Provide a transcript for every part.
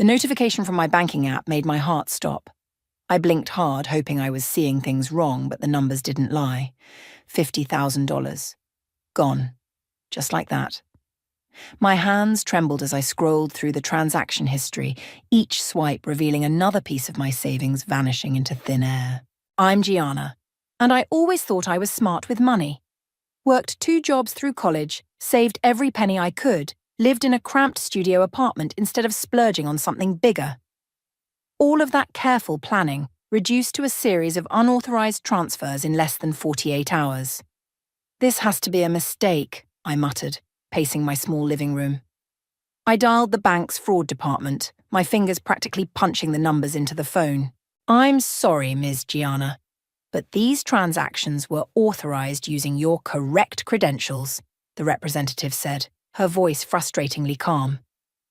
The notification from my banking app made my heart stop. I blinked hard, hoping I was seeing things wrong, but the numbers didn't lie. $50,000. Gone. Just like that. My hands trembled as I scrolled through the transaction history, each swipe revealing another piece of my savings vanishing into thin air. I'm Gianna, and I always thought I was smart with money. Worked 2 jobs through college, saved every penny I could, lived in a cramped studio apartment instead of splurging on something bigger. All of that careful planning reduced to a series of unauthorized transfers in less than 48 hours. This has to be a mistake, I muttered, pacing my small living room. I dialed the bank's fraud department, my fingers practically punching the numbers into the phone. I'm sorry, Ms. Gianna, but these transactions were authorized using your correct credentials, the representative said, her voice frustratingly calm.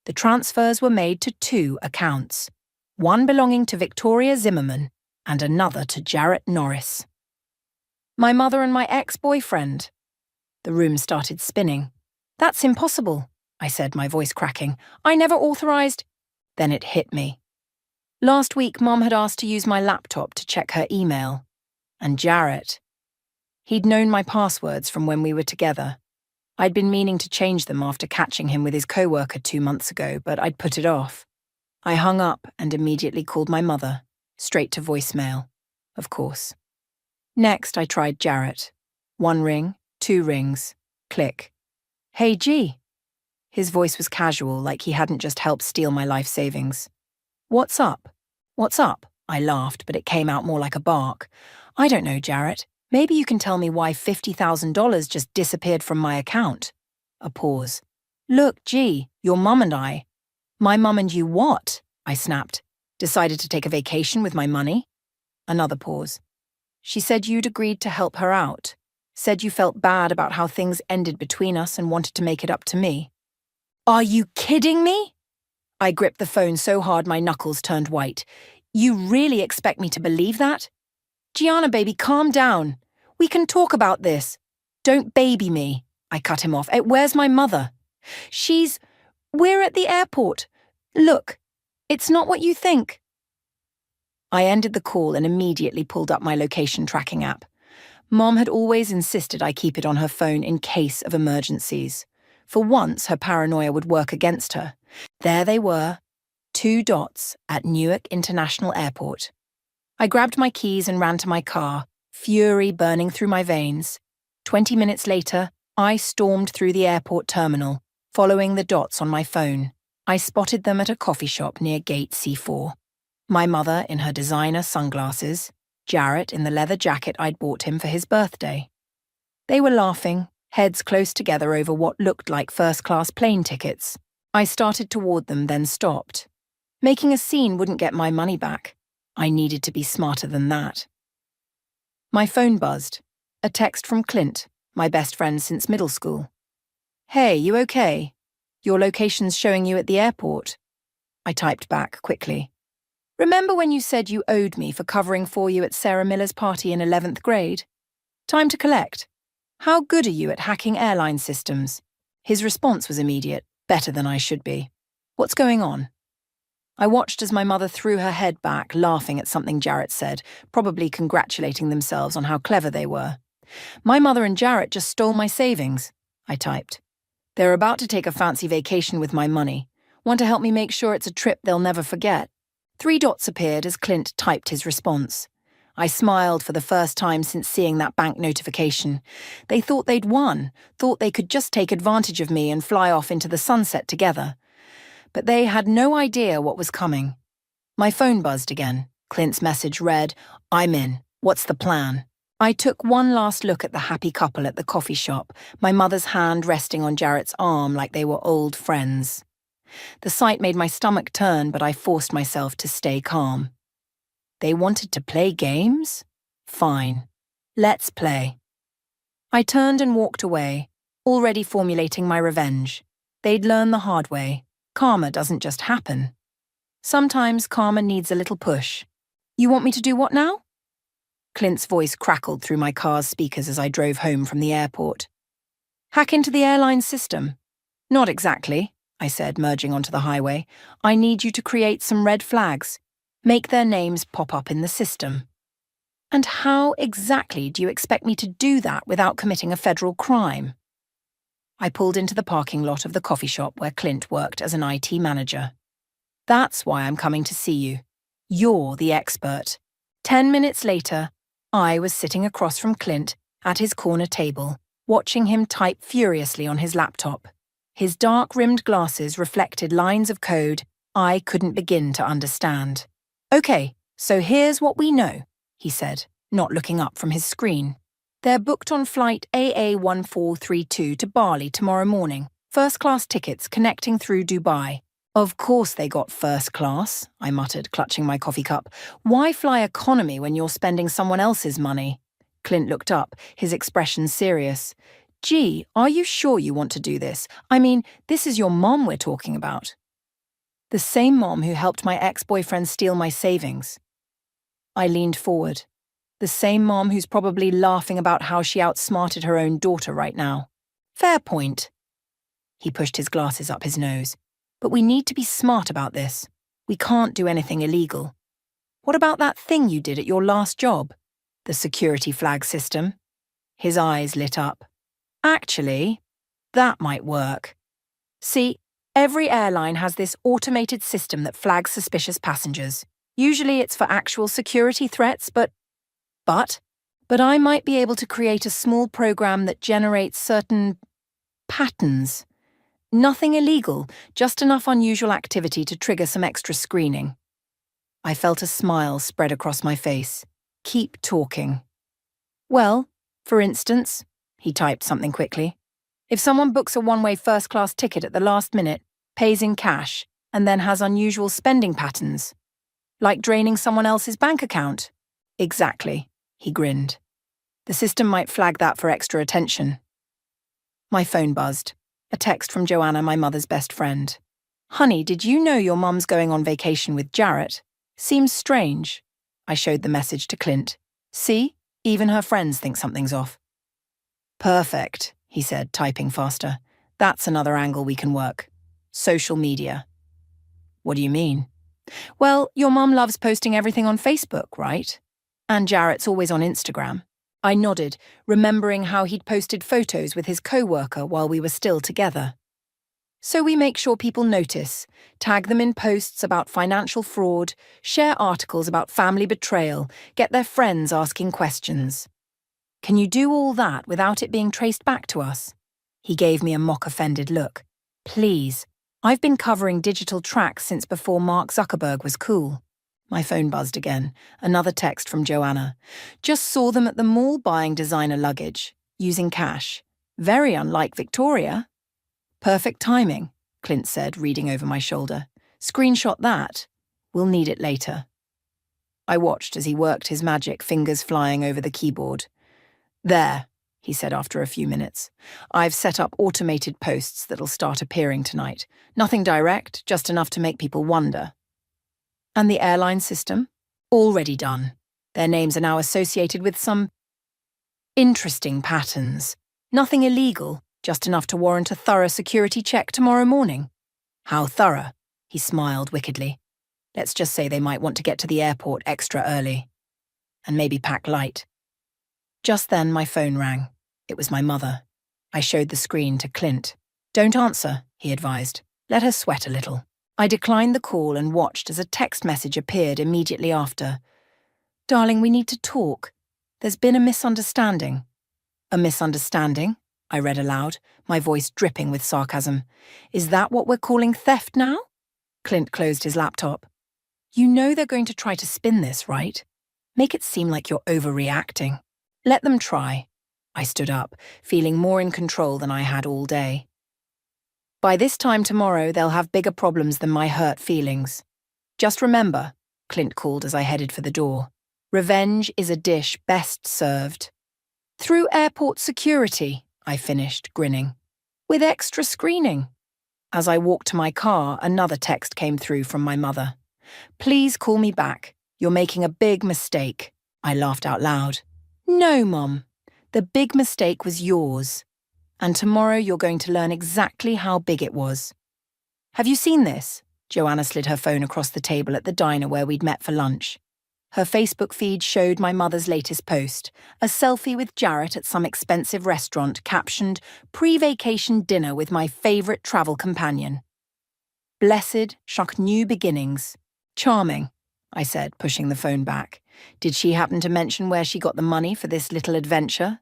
The transfers were made to 2 accounts, one belonging to Victoria Zimmerman and another to Jarrett Norris. My mother and my ex-boyfriend. The room started spinning. That's impossible, I said, my voice cracking. I never authorized. Then it hit me. Last week, Mom had asked to use my laptop to check her email. And Jarrett. He'd known my passwords from when we were together. I'd been meaning to change them after catching him with his coworker 2 months ago, but I'd put it off. I hung up and immediately called my mother, straight to voicemail, of course. Next, I tried Jarrett. 1 ring, 2 rings, click. Hey, G. His voice was casual, like he hadn't just helped steal my life savings. What's up? What's up? I laughed, but it came out more like a bark. I don't know, Jarrett. Maybe you can tell me why $50,000 just disappeared from my account. A pause. Look, G, your mum and I. My mum and you what? I snapped. Decided to take a vacation with my money? Another pause. She said you'd agreed to help her out. Said you felt bad about how things ended between us and wanted to make it up to me. Are you kidding me? I gripped the phone so hard my knuckles turned white. You really expect me to believe that? Gianna, baby, calm down. We can talk about this. Don't baby me, I cut him off. Where's my mother? We're at the airport. Look, it's not what you think. I ended the call and immediately pulled up my location tracking app. Mom had always insisted I keep it on her phone in case of emergencies. For once, her paranoia would work against her. There they were, 2 dots at Newark International Airport. I grabbed my keys and ran to my car, fury burning through my veins. 20 minutes later, I stormed through the airport terminal, following the dots on my phone. I spotted them at a coffee shop near Gate C4. My mother in her designer sunglasses, Jarrett in the leather jacket I'd bought him for his birthday. They were laughing, heads close together over what looked like first-class plane tickets. I started toward them, then stopped. Making a scene wouldn't get my money back. I needed to be smarter than that. My phone buzzed. A text from Clint, my best friend since middle school. Hey, you okay? Your location's showing you at the airport. I typed back quickly. Remember when you said you owed me for covering for you at Sarah Miller's party in 11th grade? Time to collect. How good are you at hacking airline systems? His response was immediate, better than I should be. What's going on? I watched as my mother threw her head back, laughing at something Jarrett said, probably congratulating themselves on how clever they were. My mother and Jarrett just stole my savings, I typed. They're about to take a fancy vacation with my money. Want to help me make sure it's a trip they'll never forget? 3 dots appeared as Clint typed his response. I smiled for the first time since seeing that bank notification. They thought they'd won, thought they could just take advantage of me and fly off into the sunset together. But they had no idea what was coming. My phone buzzed again. Clint's message read, I'm in. What's the plan? I took one last look at the happy couple at the coffee shop, my mother's hand resting on Jarrett's arm like they were old friends. The sight made my stomach turn, but I forced myself to stay calm. They wanted to play games? Fine. Let's play. I turned and walked away, already formulating my revenge. They'd learn the hard way. Karma doesn't just happen. Sometimes karma needs a little push. You want me to do what now? Clint's voice crackled through my car's speakers as I drove home from the airport. Hack into the airline system? Not exactly, I said, merging onto the highway. I need you to create some red flags. Make their names pop up in the system. And how exactly do you expect me to do that without committing a federal crime? I pulled into the parking lot of the coffee shop where Clint worked as an IT manager. That's why I'm coming to see you. You're the expert. 10 minutes later, I was sitting across from Clint at his corner table, watching him type furiously on his laptop. His dark-rimmed glasses reflected lines of code I couldn't begin to understand. Okay, so here's what we know, he said, not looking up from his screen. They're booked on flight AA1432 to Bali tomorrow morning. First-class tickets connecting through Dubai. Of course they got first class, I muttered, clutching my coffee cup. Why fly economy when you're spending someone else's money? Clint looked up, his expression serious. Gee, are you sure you want to do this? I mean, this is your mom we're talking about. The same mom who helped my ex-boyfriend steal my savings. I leaned forward. The same mom who's probably laughing about how she outsmarted her own daughter right now. Fair point. He pushed his glasses up his nose. But we need to be smart about this. We can't do anything illegal. What about that thing you did at your last job? The security flag system? His eyes lit up. Actually, that might work. See, every airline has this automated system that flags suspicious passengers. Usually it's for actual security threats, but I might be able to create a small program that generates certain patterns. Nothing illegal, just enough unusual activity to trigger some extra screening. I felt a smile spread across my face. Keep talking. Well, for instance, he typed something quickly. If someone books a one-way first-class ticket at the last minute, pays in cash, and then has unusual spending patterns, like draining someone else's bank account. Exactly, he grinned. The system might flag that for extra attention. My phone buzzed. A text from Joanna, my mother's best friend. Honey, did you know your mum's going on vacation with Jarrett? Seems strange. I showed the message to Clint. See? Even her friends think something's off. Perfect, he said, typing faster. That's another angle we can work. Social media. What do you mean? Well, your mum loves posting everything on Facebook, right? And Jarrett's always on Instagram. I nodded, remembering how he'd posted photos with his co-worker while we were still together. So we make sure people notice, tag them in posts about financial fraud, share articles about family betrayal, get their friends asking questions. Can you do all that without it being traced back to us? He gave me a mock-offended look. Please, I've been covering digital tracks since before Mark Zuckerberg was cool. My phone buzzed again. Another text from Joanna. Just saw them at the mall buying designer luggage, using cash. Very unlike Victoria. Perfect timing, Clint said, reading over my shoulder. Screenshot that. We'll need it later. I watched as he worked his magic, fingers flying over the keyboard. There, he said after a few minutes. I've set up automated posts that'll start appearing tonight. Nothing direct, just enough to make people wonder. And the airline system? Already done. Their names are now associated with some interesting patterns. Nothing illegal, just enough to warrant a thorough security check tomorrow morning. How thorough? He smiled wickedly. Let's just say they might want to get to the airport extra early. And maybe pack light. Just then my phone rang. It was my mother. I showed the screen to Clint. Don't answer, he advised. Let her sweat a little. I declined the call and watched as a text message appeared immediately after. Darling, we need to talk. There's been a misunderstanding. A misunderstanding? I read aloud, my voice dripping with sarcasm. Is that what we're calling theft now? Clint closed his laptop. You know they're going to try to spin this, right? Make it seem like you're overreacting. Let them try. I stood up, feeling more in control than I had all day. By this time tomorrow, they'll have bigger problems than my hurt feelings. Just remember, Clint called as I headed for the door. Revenge is a dish best served. Through airport security, I finished, grinning. With extra screening. As I walked to my car, another text came through from my mother. Please call me back. You're making a big mistake. I laughed out loud. No, Mom. The big mistake was yours. And tomorrow you're going to learn exactly how big it was. Have you seen this? Joanna slid her phone across the table at the diner where we'd met for lunch. Her Facebook feed showed my mother's latest post, a selfie with Jarrett at some expensive restaurant captioned, "Pre-vacation dinner with my favourite travel companion." Blessed, shock new beginnings. Charming, I said, pushing the phone back. Did she happen to mention where she got the money for this little adventure?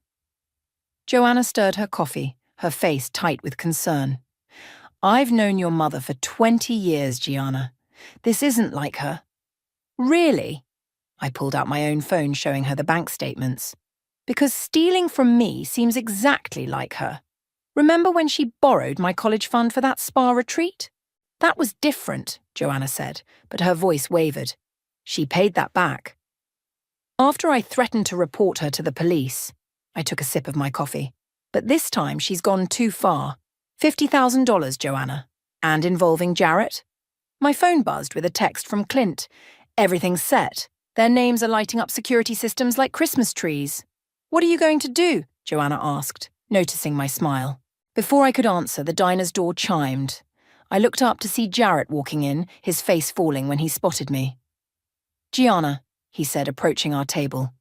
Joanna stirred her coffee, her face tight with concern. I've known your mother for 20 years, Gianna. This isn't like her. Really? I pulled out my own phone showing her the bank statements. Because stealing from me seems exactly like her. Remember when she borrowed my college fund for that spa retreat? That was different, Joanna said, but her voice wavered. She paid that back. After I threatened to report her to the police, I took a sip of my coffee. But this time she's gone too far. $50,000, Joanna. And involving Jarrett? My phone buzzed with a text from Clint. Everything's set. Their names are lighting up security systems like Christmas trees. What are you going to do? Joanna asked, noticing my smile. Before I could answer, the diner's door chimed. I looked up to see Jarrett walking in, his face falling when he spotted me. Gianna, he said, approaching our table.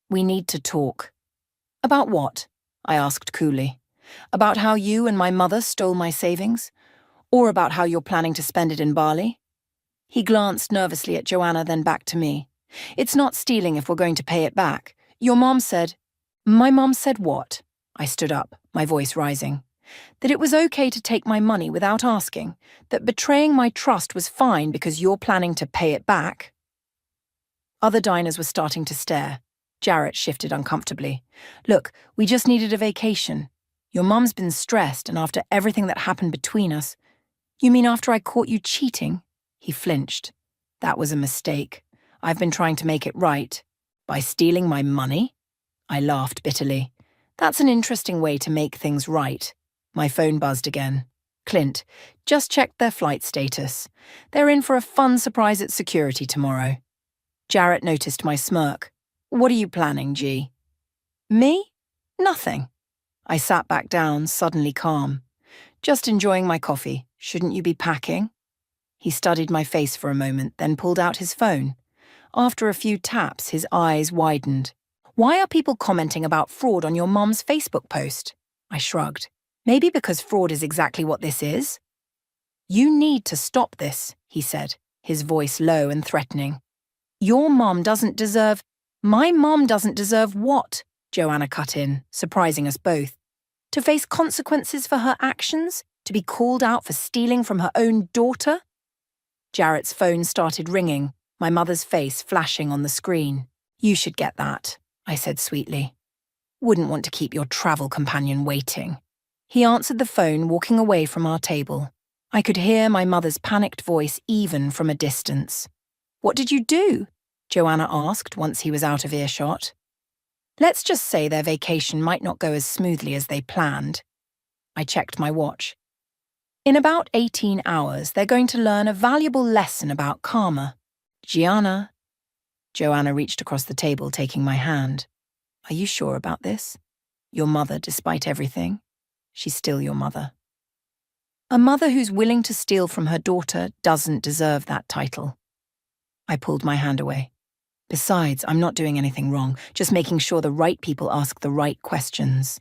We need to talk. About what? I asked coolly. About how you and my mother stole my savings? Or about how you're planning to spend it in Bali? He glanced nervously at Joanna, then back to me. It's not stealing if we're going to pay it back. Your mom said... My mom said what? I stood up, my voice rising. That it was okay to take my money without asking, that betraying my trust was fine because you're planning to pay it back. Other diners were starting to stare. Jarrett shifted uncomfortably. Look, we just needed a vacation. Your mum's been stressed, and after everything that happened between us... You mean after I caught you cheating? He flinched. That was a mistake. I've been trying to make it right. By stealing my money? I laughed bitterly. That's an interesting way to make things right. My phone buzzed again. Clint, just checked their flight status. They're in for a fun surprise at security tomorrow. Jarrett noticed my smirk. What are you planning, G? Me? Nothing. I sat back down, suddenly calm. Just enjoying my coffee. Shouldn't you be packing? He studied my face for a moment, then pulled out his phone. After a few taps, his eyes widened. Why are people commenting about fraud on your mum's Facebook post? I shrugged. Maybe because fraud is exactly what this is? You need to stop this, he said, his voice low and threatening. Your mum doesn't deserve... My mum doesn't deserve what? Joanna cut in, surprising us both. To face consequences for her actions? To be called out for stealing from her own daughter? Jarrett's phone started ringing, my mother's face flashing on the screen. You should get that, I said sweetly. Wouldn't want to keep your travel companion waiting. He answered the phone, walking away from our table. I could hear my mother's panicked voice even from a distance. What did you do? Joanna asked once he was out of earshot. Let's just say their vacation might not go as smoothly as they planned. I checked my watch. In about 18 hours, they're going to learn a valuable lesson about karma. Gianna. Joanna reached across the table, taking my hand. Are you sure about this? Your mother, despite everything? She's still your mother. A mother who's willing to steal from her daughter doesn't deserve that title. I pulled my hand away. Besides, I'm not doing anything wrong, just making sure the right people ask the right questions.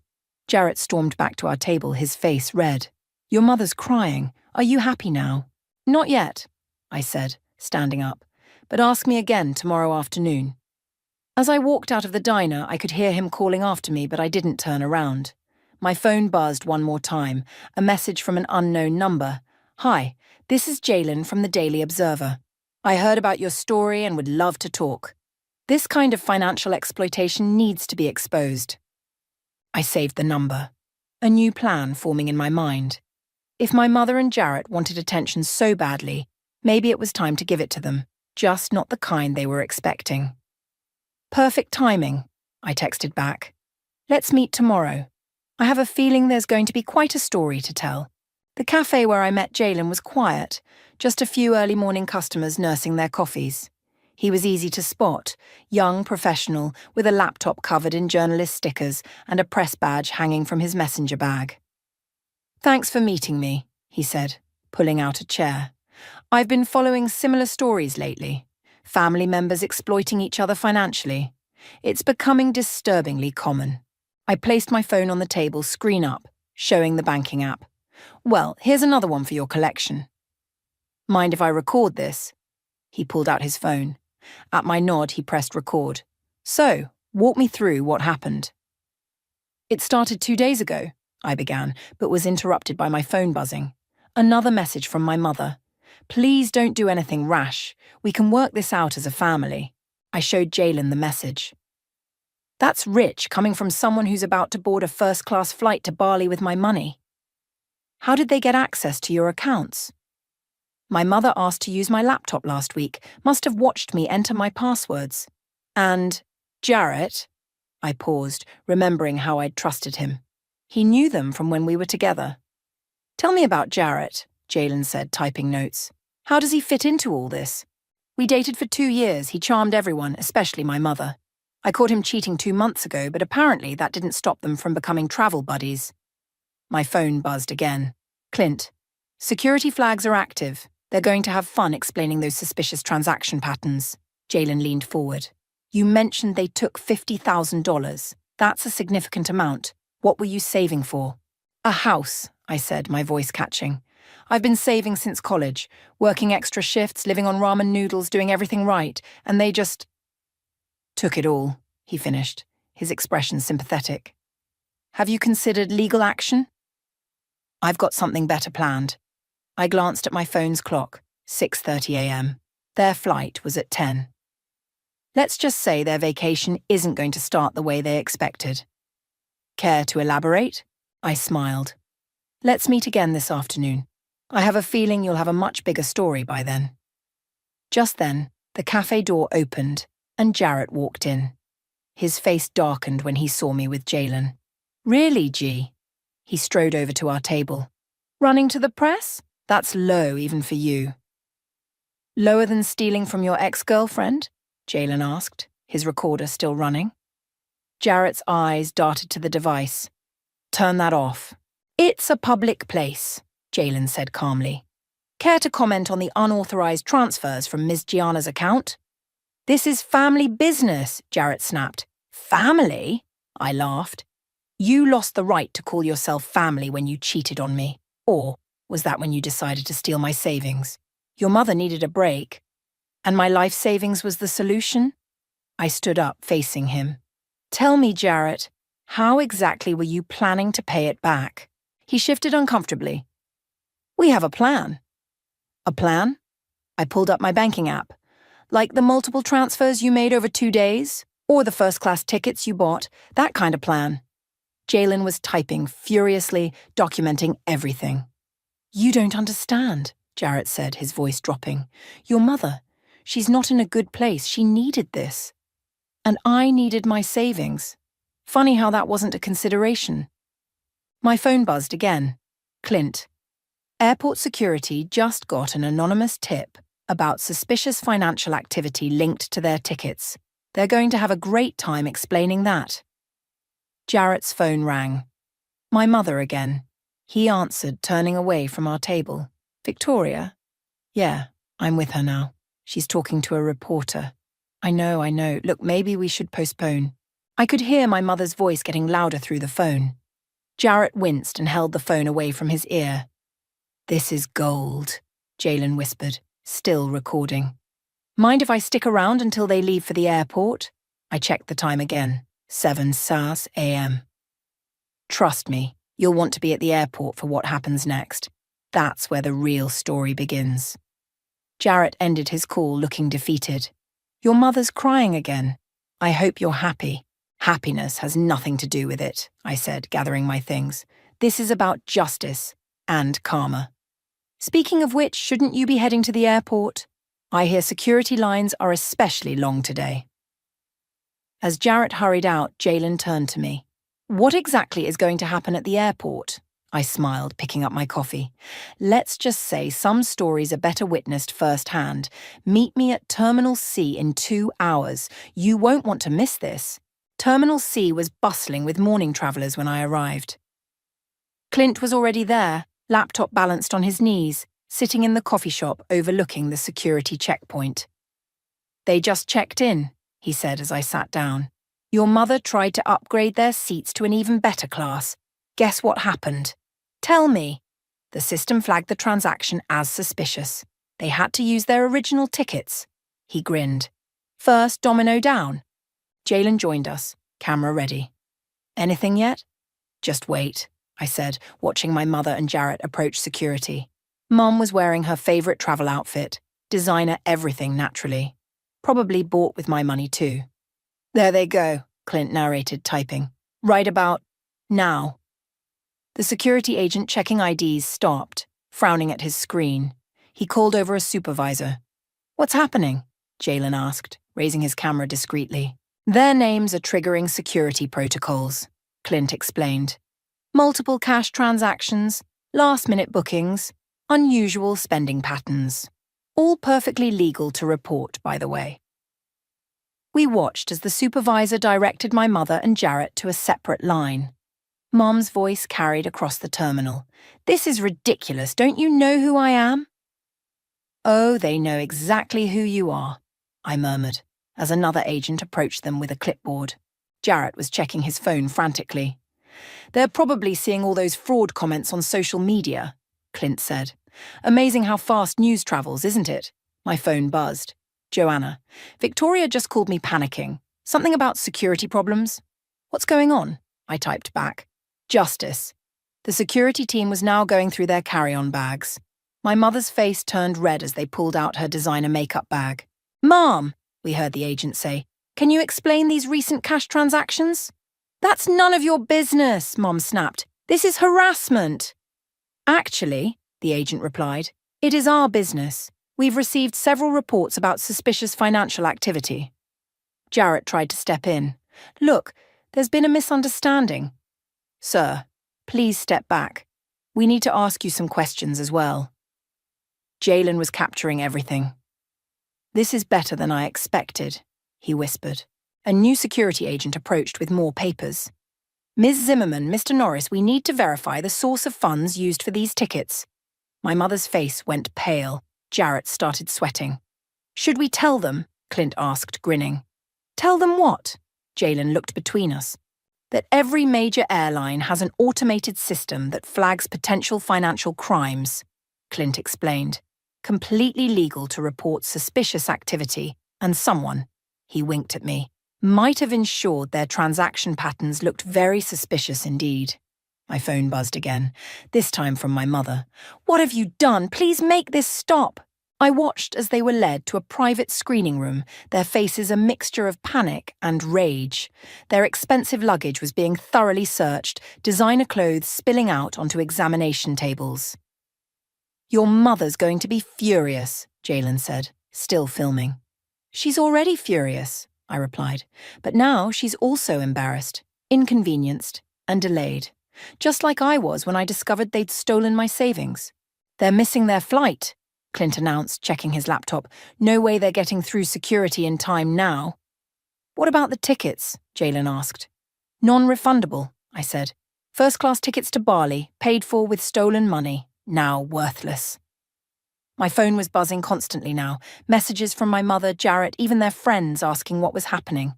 Jarrett stormed back to our table, his face red. Your mother's crying. Are you happy now? Not yet, I said, standing up. But ask me again tomorrow afternoon. As I walked out of the diner, I could hear him calling after me, but I didn't turn around. My phone buzzed one more time, a message from an unknown number. Hi, this is Jalen from the Daily Observer. I heard about your story and would love to talk. This kind of financial exploitation needs to be exposed. I saved the number. A new plan forming in my mind. If my mother and Jarrett wanted attention so badly, maybe it was time to give it to them, just not the kind they were expecting. Perfect timing, I texted back. Let's meet tomorrow. I have a feeling there's going to be quite a story to tell. The cafe where I met Jalen was quiet, just a few early morning customers nursing their coffees. He was easy to spot, young professional with a laptop covered in journalist stickers and a press badge hanging from his messenger bag. Thanks for meeting me, he said. pulling out a chair. I've been following similar stories lately. Family members exploiting each other financially. It's becoming disturbingly common. I placed my phone on the table, screen up, showing the banking app. Well, here's another one for your collection. Mind if I record this? He pulled out his phone. At my nod, he pressed record. So, walk me through what happened. It started 2 days ago, I began, but was interrupted by my phone buzzing. Another message from my mother. Please don't do anything rash. We can work this out as a family. I showed Jalen the message. That's rich coming from someone who's about to board a first-class flight to Bali with my money. How did they get access to your accounts? My mother asked to use my laptop last week, must have watched me enter my passwords. And Jarrett, I paused, remembering how I'd trusted him. He knew them from when we were together. Tell me about Jarrett, Jalen said, typing notes. How does he fit into all this? We dated for 2 years. He charmed everyone, especially my mother. I caught him cheating 2 months ago, but apparently that didn't stop them from becoming travel buddies. My phone buzzed again. Clint. Security flags are active. They're going to have fun explaining those suspicious transaction patterns. Jalen leaned forward. You mentioned they took $50,000. That's a significant amount. What were you saving for? A house, I said, my voice catching. I've been saving since college, working extra shifts, living on ramen noodles, doing everything right, and they just took it all, he finished, his expression sympathetic. Have you considered legal action? I've got something better planned. I glanced at my phone's clock, 6:30 a.m. Their flight was at 10. Let's just say their vacation isn't going to start the way they expected. Care to elaborate? I smiled. Let's meet again this afternoon. I have a feeling you'll have a much bigger story by then. Just then, the cafe door opened and Jarrett walked in. His face darkened when he saw me with Jalen. Really, G? He strode over to our table. Running to the press? That's low even for you. Lower than stealing from your ex-girlfriend? Jalen asked, his recorder still running. Jarrett's eyes darted to the device. Turn that off. It's a public place, Jalen said calmly. Care to comment on the unauthorized transfers from Ms. Gianna's account? This is family business, Jarrett snapped. Family? I laughed. You lost the right to call yourself family when you cheated on me. Or was that when you decided to steal my savings? Your mother needed a break. And my life savings was the solution? I stood up, facing him. Tell me, Jarrett, how exactly were you planning to pay it back? He shifted uncomfortably. We have a plan. A plan? I pulled up my banking app. Like the multiple transfers you made over 2 days? Or the first-class tickets you bought? That kind of plan. Jalen was typing furiously, documenting everything. You don't understand, Jarrett said, his voice dropping. Your mother, she's not in a good place. She needed this. And I needed my savings. Funny how that wasn't a consideration. My phone buzzed again. Clint. Airport security just got an anonymous tip about suspicious financial activity linked to their tickets. They're going to have a great time explaining that. Jarrett's phone rang. My mother again. He answered, turning away from our table. Victoria? Yeah, I'm with her now. She's talking to a reporter. I know. Look, maybe we should postpone. I could hear my mother's voice getting louder through the phone. Jarrett winced and held the phone away from his ear. This is gold, Jalen whispered, still recording. Mind if I stick around until they leave for the airport? I checked the time again. 7 a.m. Trust me, you'll want to be at the airport for what happens next. That's where the real story begins. Jarrett ended his call looking defeated. Your mother's crying again. I hope you're happy. Happiness has nothing to do with it, I said, gathering my things. This is about justice and karma. Speaking of which, shouldn't you be heading to the airport? I hear security lines are especially long today. As Jarrett hurried out, Jalen turned to me. What exactly is going to happen at the airport? I smiled, picking up my coffee. Let's just say some stories are better witnessed firsthand. Meet me at Terminal C in 2 hours. You won't want to miss this. Terminal C was bustling with morning travellers when I arrived. Clint was already there, laptop balanced on his knees, sitting in the coffee shop overlooking the security checkpoint. "They just checked in," he said as I sat down. "Your mother tried to upgrade their seats to an even better class. Guess what happened?" "Tell me." "The system flagged the transaction as suspicious. They had to use their original tickets." He grinned. "First domino down." Jalen joined us, camera ready. "Anything yet?" "Just wait," I said, watching my mother and Jarrett approach security. Mum was wearing her favourite travel outfit, designer everything naturally. Probably bought with my money too. "There they go," Clint narrated, typing. "Right about now." The security agent checking IDs stopped, frowning at his screen. He called over a supervisor. "What's happening?" Jalen asked, raising his camera discreetly. "Their names are triggering security protocols," Clint explained. "Multiple cash transactions, last-minute bookings, unusual spending patterns. All perfectly legal to report, by the way." We watched as the supervisor directed my mother and Jarrett to a separate line. Mom's voice carried across the terminal. "This is ridiculous. Don't you know who I am?" "Oh, they know exactly who you are," I murmured, as another agent approached them with a clipboard. Jarrett was checking his phone frantically. "They're probably seeing all those fraud comments on social media," Clint said. "Amazing how fast news travels, isn't it?" My phone buzzed. "Joanna, Victoria just called me panicking. Something about security problems." "What's going on?" I typed back. "Justice." The security team was now going through their carry-on bags. My mother's face turned red as they pulled out her designer makeup bag. "Mom," we heard the agent say, "can you explain these recent cash transactions?" "That's none of your business," Mom snapped. "This is harassment." "Actually," the agent replied, "it is our business. We've received several reports about suspicious financial activity." Jarrett tried to step in. "Look, there's been a misunderstanding." "Sir, please step back. We need to ask you some questions as well." Jalen was capturing everything. "This is better than I expected," he whispered. A new security agent approached with more papers. "Ms. Zimmerman, Mr. Norris, we need to verify the source of funds used for these tickets." My mother's face went pale. Jarrett started sweating. "Should we tell them?" Clint asked, grinning. "Tell them what?" Jalen looked between us. "That every major airline has an automated system that flags potential financial crimes," Clint explained. "Completely legal to report suspicious activity, and someone," he winked at me, "might have ensured their transaction patterns looked very suspicious indeed." My phone buzzed again, this time from my mother. "What have you done? Please make this stop." I watched as they were led to a private screening room, their faces a mixture of panic and rage. Their expensive luggage was being thoroughly searched, designer clothes spilling out onto examination tables. "Your mother's going to be furious," Jalen said, still filming. "She's already furious," I replied, "but now she's also embarrassed, inconvenienced, and delayed. Just like I was when I discovered they'd stolen my savings." "They're missing their flight," Clint announced, checking his laptop. "No way they're getting through security in time now." "What about the tickets?" Jalen asked. "Non-refundable," I said. "First-class tickets to Bali, paid for with stolen money, now worthless." My phone was buzzing constantly now, messages from my mother, Jarrett, even their friends asking what was happening.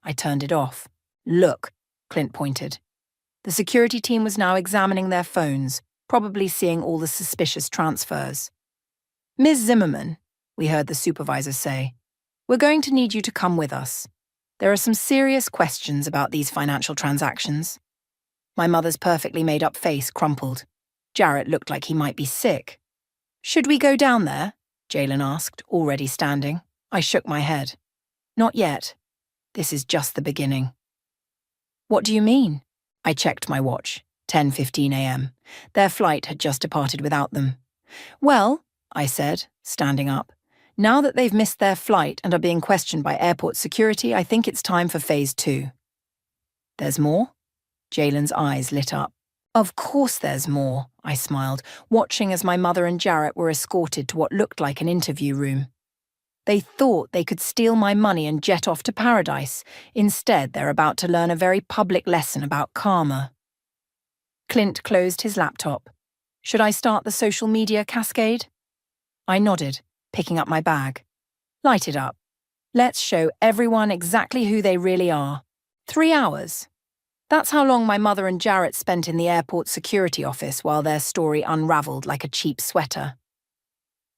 I turned it off. "Look," Clint pointed. The security team was now examining their phones, probably seeing all the suspicious transfers. "Ms. Zimmerman," we heard the supervisor say, "we're going to need you to come with us. There are some serious questions about these financial transactions." My mother's perfectly made-up face crumpled. Jarrett looked like he might be sick. "Should we go down there?" Jalen asked, already standing. I shook my head. "Not yet. This is just the beginning." "What do you mean?" I checked my watch. 10:15 a.m. Their flight had just departed without them. "Well," I said, standing up, "now that they've missed their flight and are being questioned by airport security, I think it's time for phase 2. "There's more?" Jalen's eyes lit up. "Of course there's more," I smiled, watching as my mother and Jarrett were escorted to what looked like an interview room. They thought they could steal my money and jet off to paradise. Instead, they're about to learn a very public lesson about karma. Clint closed his laptop. "Should I start the social media cascade?" I nodded, picking up my bag. Light it up. Let's show everyone exactly who they really are. 3 hours. That's how long my mother and Jarrett spent in the airport security office while their story unraveled like a cheap sweater.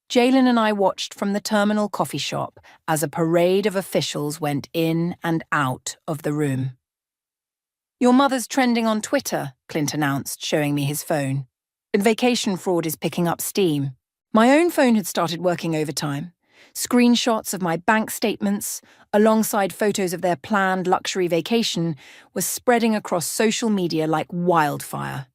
Jalen and I watched from the terminal coffee shop as a parade of officials went in and out of the room. Your mother's trending on Twitter, Clint announced, showing me his phone. And vacation fraud is picking up steam. My own phone had started working overtime. Screenshots of my bank statements, alongside photos of their planned luxury vacation, were spreading across social media like wildfire.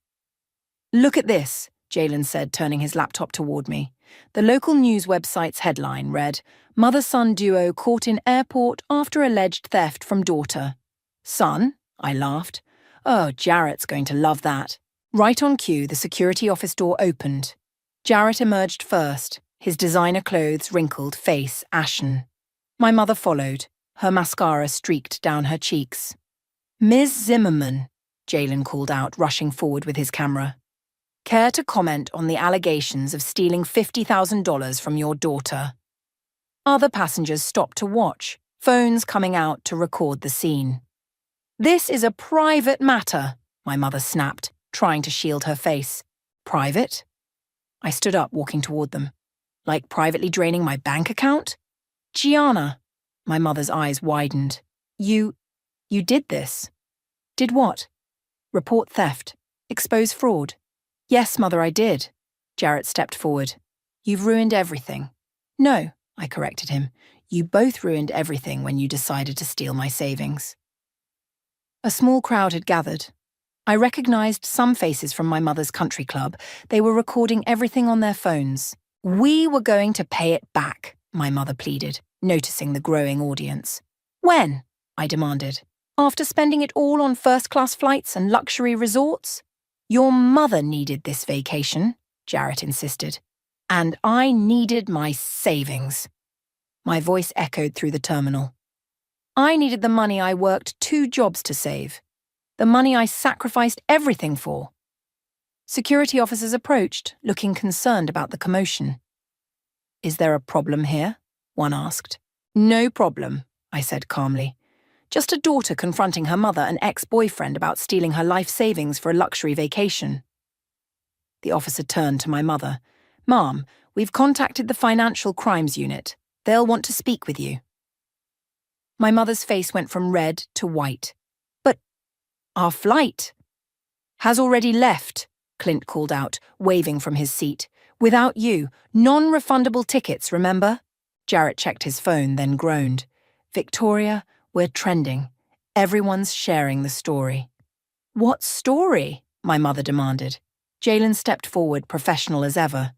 Look at this, Jalen said, turning his laptop toward me. The local news website's headline read, Mother-son duo caught in airport after alleged theft from daughter. Son? I laughed. Oh, Jarrett's going to love that. Right on cue, the security office door opened. Jarrett emerged first, his designer clothes wrinkled, face ashen. My mother followed, her mascara streaked down her cheeks. Ms. Zimmerman, Jalen called out, rushing forward with his camera. Care to comment on the allegations of stealing $50,000 from your daughter? Other passengers stopped to watch, phones coming out to record the scene. This is a private matter, my mother snapped, trying to shield her face. Private? I stood up, walking toward them. Like privately draining my bank account? Gianna, my mother's eyes widened. You did this. Did what? Report theft. Expose fraud. Yes, Mother, I did. Jarrett stepped forward. You've ruined everything. No, I corrected him. You both ruined everything when you decided to steal my savings. A small crowd had gathered. I recognized some faces from my mother's country club. They were recording everything on their phones. We were going to pay it back, my mother pleaded, noticing the growing audience. When? I demanded. After spending it all on first-class flights and luxury resorts? Your mother needed this vacation, Jarrett insisted. And I needed my savings. My voice echoed through the terminal. I needed the money I worked 2 jobs to save. The money I sacrificed everything for. Security officers approached, looking concerned about the commotion. Is there a problem here? One asked. No problem, I said calmly. Just a daughter confronting her mother and ex-boyfriend about stealing her life savings for a luxury vacation. The officer turned to my mother. Ma'am, we've contacted the Financial Crimes Unit. They'll want to speak with you. My mother's face went from red to white. But our flight has already left, Clint called out, waving from his seat. Without you, non-refundable tickets, remember? Jarrett checked his phone, then groaned. Victoria, we're trending. Everyone's sharing the story. What story? My mother demanded. Jalen stepped forward, professional as ever.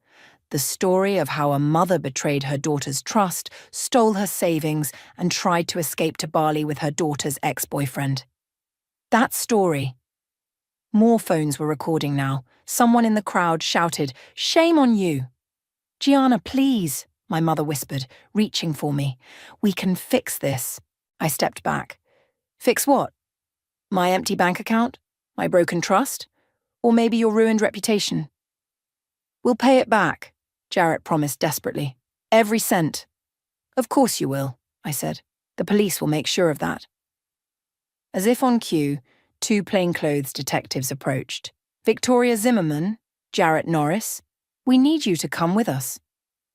The story of how a mother betrayed her daughter's trust, stole her savings, and tried to escape to Bali with her daughter's ex-boyfriend. That story. More phones were recording now. Someone in the crowd shouted, Shame on you! Gianna, please, my mother whispered, reaching for me. We can fix this. I stepped back. Fix what? My empty bank account? My broken trust? Or maybe your ruined reputation? We'll pay it back, Jarrett promised desperately. Every cent. Of course you will, I said. The police will make sure of that. As if on cue, 2 plainclothes detectives approached. Victoria Zimmerman, Jarrett Norris, we need you to come with us.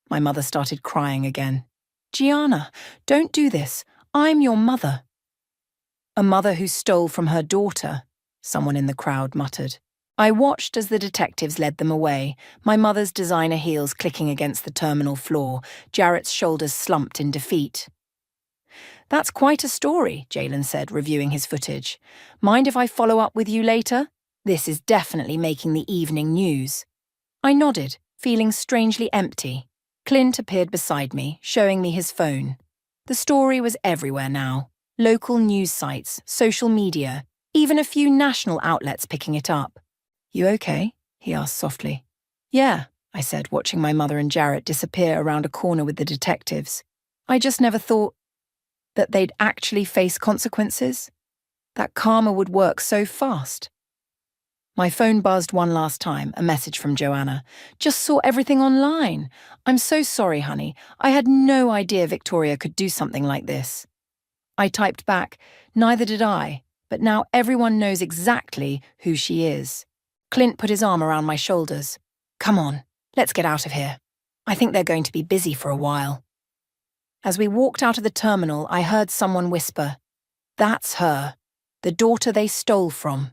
My mother started crying again. Gianna, don't do this. I'm your mother. A mother who stole from her daughter, someone in the crowd muttered. I watched as the detectives led them away, my mother's designer heels clicking against the terminal floor, Jarrett's shoulders slumped in defeat. That's quite a story, Jalen said, reviewing his footage. Mind if I follow up with you later? This is definitely making the evening news. I nodded, feeling strangely empty. Clint appeared beside me, showing me his phone. The story was everywhere now. Local news sites, social media, even a few national outlets picking it up. You okay? He asked softly. Yeah, I said, watching my mother and Jarrett disappear around a corner with the detectives. I just never thought that they'd actually face consequences. That karma would work so fast. My phone buzzed one last time, a message from Joanna. Just saw everything online. I'm so sorry, honey. I had no idea Victoria could do something like this. I typed back, neither did I, but now everyone knows exactly who she is. Clint put his arm around my shoulders. Come on, let's get out of here. I think they're going to be busy for a while. As we walked out of the terminal, I heard someone whisper, "That's her, the daughter they stole from."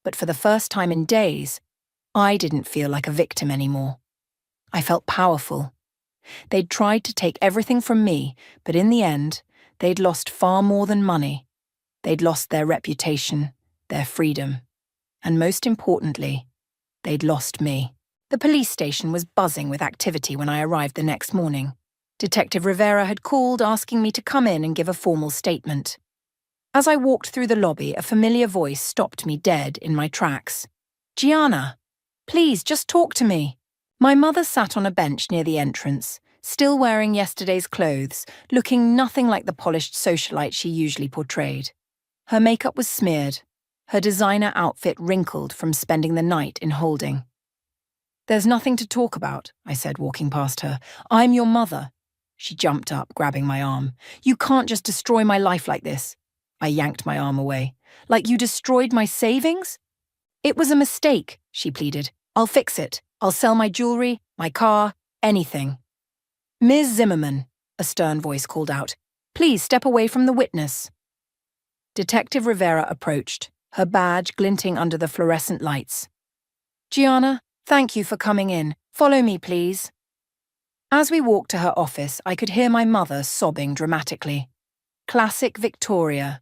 But for the first time in days, I didn't feel like a victim anymore. I felt powerful. They'd tried to take everything from me, but in the end, they'd lost far more than money. They'd lost their reputation, their freedom, and most importantly, they'd lost me. The police station was buzzing with activity when I arrived the next morning. Detective Rivera had called asking me to come in and give a formal statement. As I walked through the lobby, a familiar voice stopped me dead in my tracks. "Gianna, please just talk to me." My mother sat on a bench near the entrance, still wearing yesterday's clothes, looking nothing like the polished socialite she usually portrayed. Her makeup was smeared, her designer outfit wrinkled from spending the night in holding. "There's nothing to talk about," I said, walking past her. "I'm your mother." She jumped up, grabbing my arm. "You can't just destroy my life like this." I yanked my arm away. "Like you destroyed my savings?" "It was a mistake," she pleaded. "I'll fix it. I'll sell my jewelry, my car, anything." "Ms. Zimmerman," a stern voice called out. "Please step away from the witness." Detective Rivera approached, her badge glinting under the fluorescent lights. "Gianna, thank you for coming in. Follow me, please." As we walked to her office, I could hear my mother sobbing dramatically. Classic Victoria.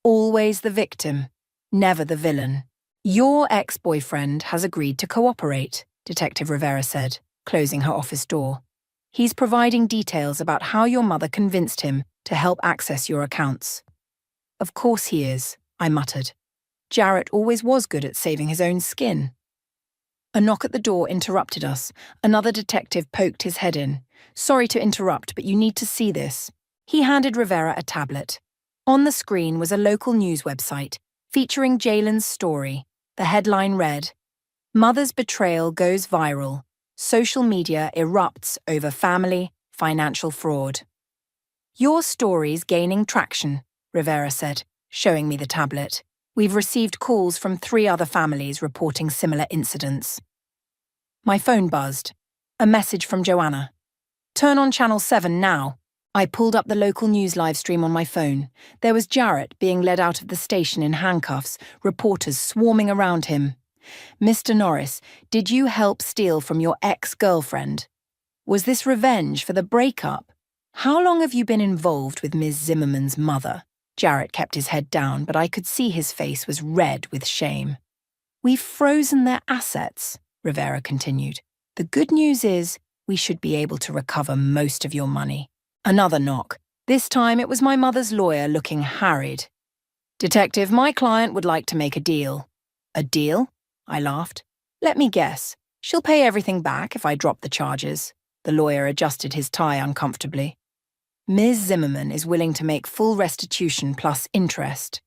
Always the victim, never the villain. "Your ex-boyfriend has agreed to cooperate," Detective Rivera said, closing her office door. "He's providing details about how your mother convinced him to help access your accounts." "Of course he is," I muttered. "Jarrett always was good at saving his own skin." A knock at the door interrupted us. Another detective poked his head in. "Sorry to interrupt, but you need to see this." He handed Rivera a tablet. On the screen was a local news website featuring Jalen's story. The headline read, "Mother's betrayal goes viral. Social media erupts over family, financial fraud." "Your story's gaining traction," Rivera said, showing me the tablet. "We've received calls from 3 other families reporting similar incidents." My phone buzzed. A message from Joanna. "Turn on Channel 7 now." I pulled up the local news livestream on my phone. There was Jarrett being led out of the station in handcuffs, reporters swarming around him. "Mr. Norris, did you help steal from your ex-girlfriend? Was this revenge for the breakup? How long have you been involved with Ms. Zimmerman's mother?" Jarrett kept his head down, but I could see his face was red with shame. "We've frozen their assets," Rivera continued. "The good news is we should be able to recover most of your money." Another knock. This time it was my mother's lawyer looking harried. "Detective, my client would like to make a deal." "A deal?" I laughed. "Let me guess. She'll pay everything back if I drop the charges." The lawyer adjusted his tie uncomfortably. "Ms. Zimmerman is willing to make full restitution plus interest.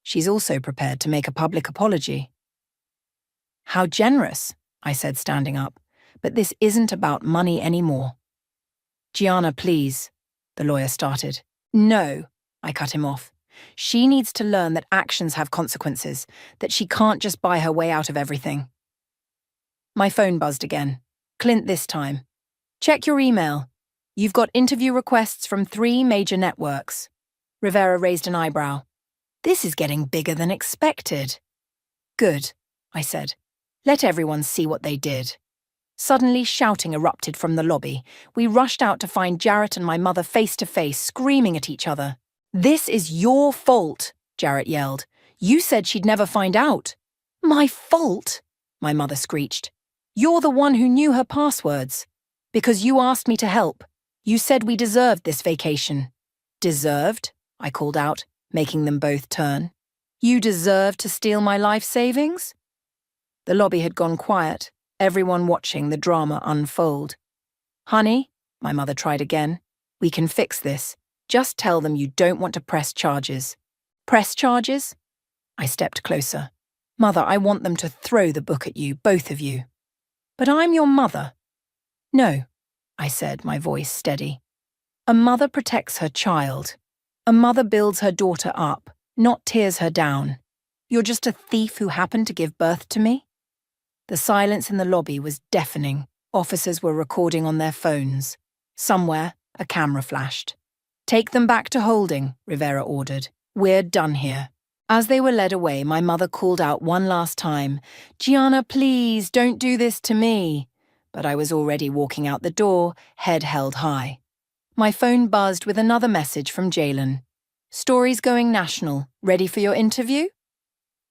She's also prepared to make a public apology." "How generous," I said, standing up. "But this isn't about money anymore." "Gianna, please," the lawyer started. "No," I cut him off. "She needs to learn that actions have consequences, that she can't just buy her way out of everything." My phone buzzed again. Clint this time. "Check your email. You've got interview requests from 3 major networks." Rivera raised an eyebrow. "This is getting bigger than expected." "Good," I said. "Let everyone see what they did." Suddenly, shouting erupted from the lobby. We rushed out to find Jarrett and my mother face to face, screaming at each other. "This is your fault," Jarrett yelled. "You said she'd never find out." "My fault?" my mother screeched. "You're the one who knew her passwords. Because you asked me to help. You said we deserved this vacation." "Deserved?" I called out, making them both turn. "You deserved to steal my life savings?" The lobby had gone quiet, everyone watching the drama unfold. "Honey," my mother tried again, "we can fix this. Just tell them you don't want to press charges." "Press charges?" I stepped closer. Mother, I want them to throw the book at you, both of you. But I'm your mother. No, I said, my voice steady. A mother protects her child. A mother builds her daughter up, not tears her down. You're just a thief who happened to give birth to me? The silence in the lobby was deafening. Officers were recording on their phones. Somewhere, a camera flashed. Take them back to holding, Rivera ordered. We're done here. As they were led away, my mother called out one last time, Gianna, please, don't do this to me. But I was already walking out the door, head held high. My phone buzzed with another message from Jalen. Stories going national. Ready for your interview?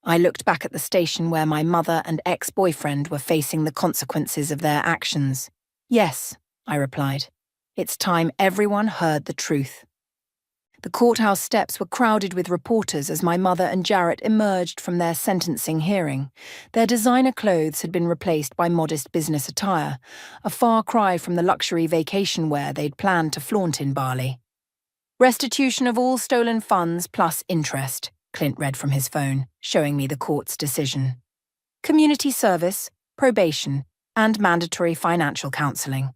I looked back at the station where my mother and ex-boyfriend were facing the consequences of their actions. Yes, I replied. It's time everyone heard the truth. The courthouse steps were crowded with reporters as my mother and Jarrett emerged from their sentencing hearing. Their designer clothes had been replaced by modest business attire, a far cry from the luxury vacation wear they'd planned to flaunt in Bali. Restitution of all stolen funds plus interest, Clint read from his phone, showing me the court's decision. Community service, probation, and mandatory financial counselling.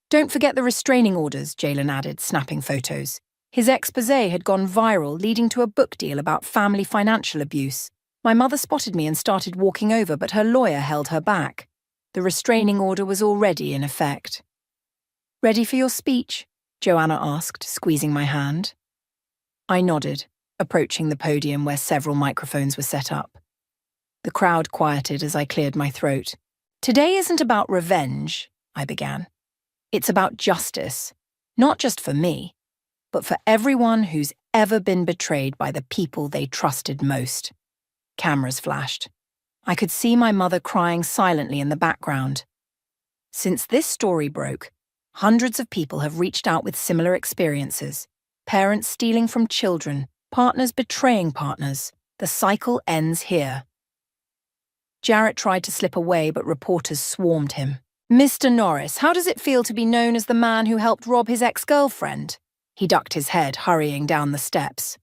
Don't forget the restraining orders, Jalen added, snapping photos. His exposé had gone viral, leading to a book deal about family financial abuse. My mother spotted me and started walking over, but her lawyer held her back. The restraining order was already in effect. Ready for your speech? Joanna asked, squeezing my hand. I nodded, approaching the podium where several microphones were set up. The crowd quieted as I cleared my throat. Today isn't about revenge, I began. It's about justice, not just for me, but for everyone who's ever been betrayed by the people they trusted most. Cameras flashed. I could see my mother crying silently in the background. Since this story broke, hundreds of people have reached out with similar experiences. Parents stealing from children, partners betraying partners. The cycle ends here. Jarrett tried to slip away, but reporters swarmed him. Mr. Norris, how does it feel to be known as the man who helped rob his ex-girlfriend? He ducked his head, hurrying down the steps.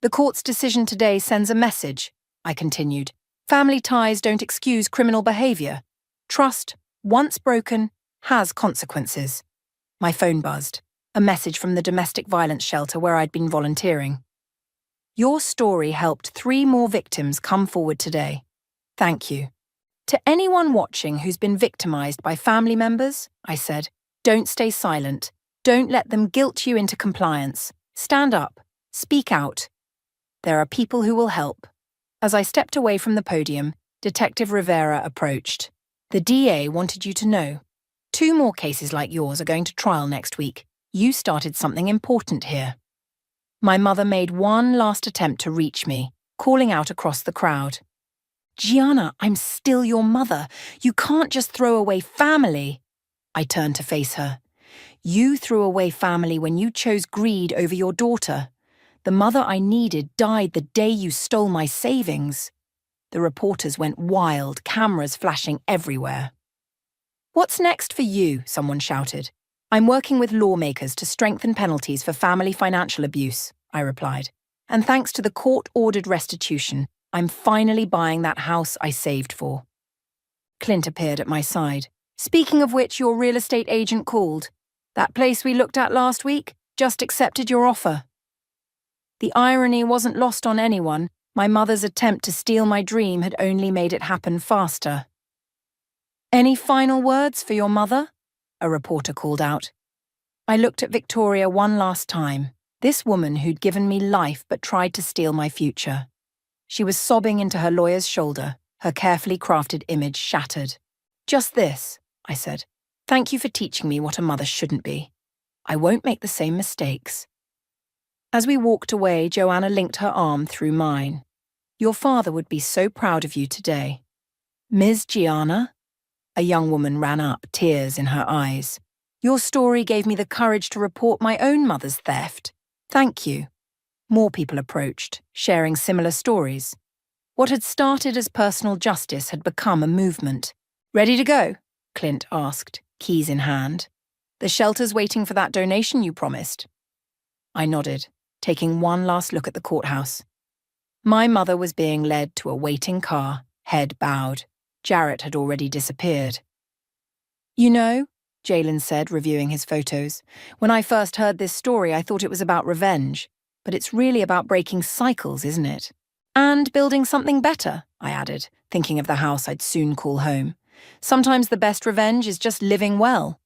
The court's decision today sends a message, I continued. Family ties don't excuse criminal behavior. Trust, once broken, has consequences. My phone buzzed, a message from the domestic violence shelter where I'd been volunteering. Your story helped 3 more victims come forward today. Thank you. To anyone watching who's been victimized by family members, I said, don't stay silent. Don't let them guilt you into compliance. Stand up. Speak out. There are people who will help. As I stepped away from the podium, Detective Rivera approached. The DA wanted you to know. 2 more cases like yours are going to trial next week. You started something important here. My mother made one last attempt to reach me, calling out across the crowd. Gianna, I'm still your mother. You can't just throw away family. I turned to face her. You threw away family when you chose greed over your daughter. The mother I needed died the day you stole my savings. The reporters went wild, cameras flashing everywhere. What's next for you? Someone shouted. I'm working with lawmakers to strengthen penalties for family financial abuse, I replied. And thanks to the court-ordered restitution, I'm finally buying that house I saved for. Clint appeared at my side. Speaking of which, your real estate agent called. That place we looked at last week just accepted your offer. The irony wasn't lost on anyone. My mother's attempt to steal my dream had only made it happen faster. Any final words for your mother? A reporter called out. I looked at Victoria one last time, this woman who'd given me life but tried to steal my future. She was sobbing into her lawyer's shoulder, her carefully crafted image shattered. Just this, I said. Thank you for teaching me what a mother shouldn't be. I won't make the same mistakes. As we walked away, Joanna linked her arm through mine. Your father would be so proud of you today. Ms. Gianna? A young woman ran up, tears in her eyes. Your story gave me the courage to report my own mother's theft. Thank you. More people approached, sharing similar stories. What had started as personal justice had become a movement. Ready to go? Clint asked, keys in hand. The shelter's waiting for that donation you promised. I nodded, taking one last look at the courthouse. My mother was being led to a waiting car, Head bowed. Jarrett had already disappeared. You know, Jalen said, reviewing his photos, when I first heard this story, I thought it was about revenge. But it's really about breaking cycles, isn't it? And building something better, I added, thinking of the house I'd soon call home. Sometimes the best revenge is just living well.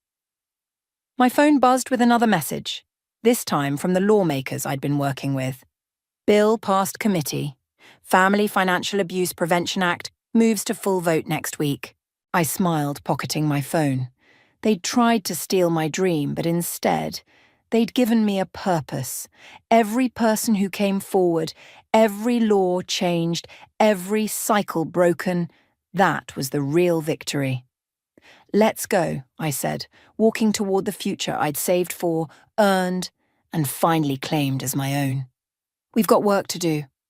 My phone buzzed with another message, this time from the lawmakers I'd been working with. Bill passed committee. Family Financial Abuse Prevention Act moves to full vote next week. I smiled, pocketing my phone. They'd tried to steal my dream, but instead, they'd given me a purpose. Every person who came forward, every law changed, every cycle broken, that was the real victory. Let's go, I said, walking toward the future I'd saved for, earned, and finally claimed as my own. We've got work to do.